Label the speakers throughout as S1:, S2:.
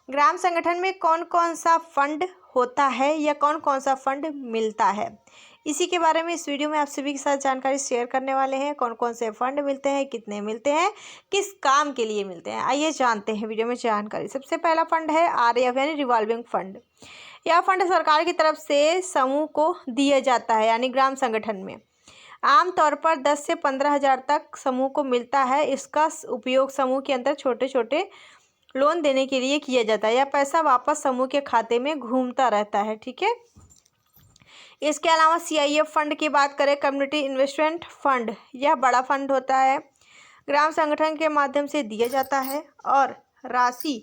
S1: ग्राम संगठन में कौन कौन सा फंड होता है या कौन कौन सा फंड मिलता है, इसी के बारे में इस वीडियो में आप सभी के साथ जानकारी शेयर करने वाले हैं। कौन कौन से फंड मिलते हैं, कितने मिलते हैं, किस काम के लिए मिलते हैं, आइए जानते हैं वीडियो में जानकारी। सबसे पहला फंड है RF यानी रिवॉल्विंग फंड। यह फंड सरकार की तरफ से समूह को दिया जाता है यानी ग्राम संगठन में। आमतौर पर 10 से 15 हज़ार तक समूह को मिलता है। इसका उपयोग समूह के अंदर छोटे छोटे लोन देने के लिए किया जाता है। यह पैसा वापस समूह के खाते में घूमता रहता है। ठीक है। इसके अलावा CIF फंड की बात करें, कम्युनिटी इन्वेस्टमेंट फंड, यह बड़ा फंड होता है, ग्राम संगठन के माध्यम से दिया जाता है और राशि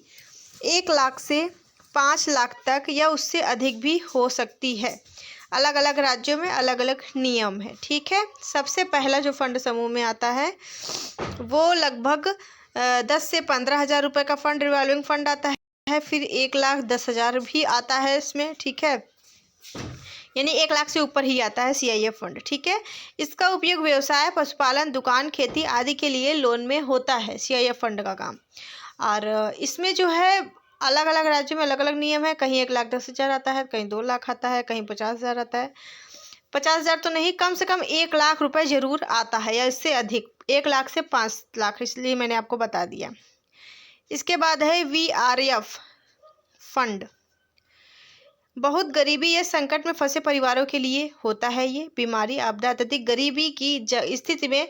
S1: 1 लाख से 5 लाख तक या उससे अधिक भी हो सकती है। अलग अलग राज्यों में अलग अलग नियम है। ठीक है। सबसे पहला जो फंड समूह में आता है वो लगभग 10 से 15 हज़ार रुपये का फंड रिवॉल्विंग फंड आता है। फिर 1,10,000 भी आता है इसमें। ठीक है। यानी 1 लाख से ऊपर ही आता है CIF फंड। ठीक है। इसका उपयोग व्यवसाय, पशुपालन, दुकान, खेती आदि के लिए लोन में होता है CIF फंड का काम। और इसमें जो है अलग अलग राज्यों में अलग अलग नियम है। कहीं 1,10,000 आता है, कहीं 2 लाख आता है, कहीं 50,000 आता है। 50,000 तो नहीं, कम से कम 1 लाख रुपए जरूर आता है या इससे अधिक, 1 लाख से 5 लाख, इसलिए मैंने आपको बता दिया। इसके बाद है VRF फंड। बहुत गरीबी या संकट में फंसे परिवारों के लिए होता है। ये बीमारी, आपदा, अत्यधिक गरीबी की स्थिति में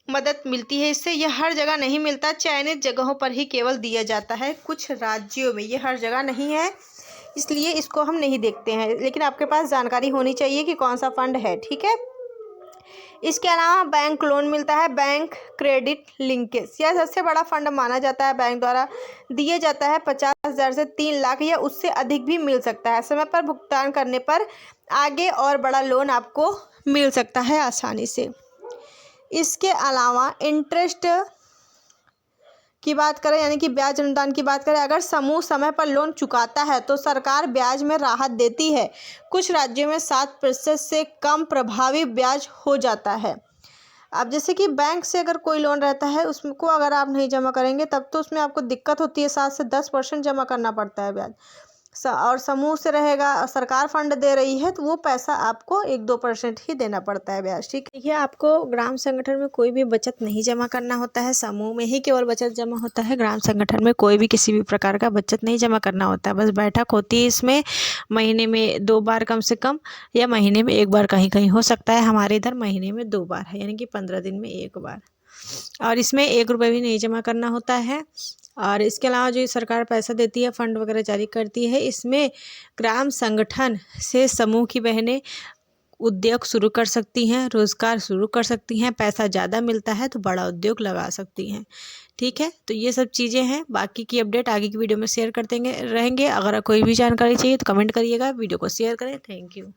S1: मदद मिलती है इससे। यह हर जगह नहीं मिलता, चयनित जगहों पर ही केवल दिया जाता है, कुछ राज्यों में। ये हर जगह नहीं है, इसलिए इसको हम नहीं देखते हैं, लेकिन आपके पास जानकारी होनी चाहिए कि कौन सा फंड है। ठीक है। इसके अलावा बैंक लोन मिलता है, बैंक क्रेडिट लिंकेज, यह सबसे बड़ा फंड माना जाता है। बैंक द्वारा दिया जाता है। 50,000 से 3 लाख या उससे अधिक भी मिल सकता है। समय पर भुगतान करने पर आगे और बड़ा लोन आपको मिल सकता है आसानी से। इसके अलावा इंटरेस्ट की बात करें यानी कि ब्याज अनुदान की बात करें, अगर समूह समय पर लोन चुकाता है तो सरकार ब्याज में राहत देती है। कुछ राज्यों में 7% से कम प्रभावी ब्याज हो जाता है। अब जैसे कि बैंक से अगर कोई लोन रहता है, उसको अगर आप नहीं जमा करेंगे तब तो उसमें आपको दिक्कत होती है। 7 से 10% जमा करना पड़ता है ब्याज। और समूह से रहेगा, सरकार फंड दे रही है तो वो पैसा आपको 1-2% ही देना पड़ता है ब्याज। ठीक है। यह आपको ग्राम संगठन में कोई भी बचत नहीं जमा करना होता है, समूह में ही केवल बचत जमा होता है। ग्राम संगठन में कोई भी किसी भी प्रकार का बचत नहीं जमा करना होता है, बस बैठक होती है इसमें महीने में 2 बार कम से कम, या महीने में 1 बार, कहीं कहीं हो सकता है। हमारे इधर महीने में 2 बार है, यानी कि 15 दिन में 1 बार। और इसमें 1 रुपये भी नहीं जमा करना होता है। और इसके अलावा जो सरकार पैसा देती है, फंड वगैरह जारी करती है, इसमें ग्राम संगठन से समूह की बहनें उद्योग शुरू कर सकती हैं, रोजगार शुरू कर सकती हैं। पैसा ज़्यादा मिलता है तो बड़ा उद्योग लगा सकती हैं। ठीक है। तो ये सब चीज़ें हैं। बाकी की अपडेट आगे की वीडियो में शेयर करते रहेंगे। अगर कोई भी जानकारी चाहिए तो कमेंट करिएगा, वीडियो को शेयर करें। Thank you.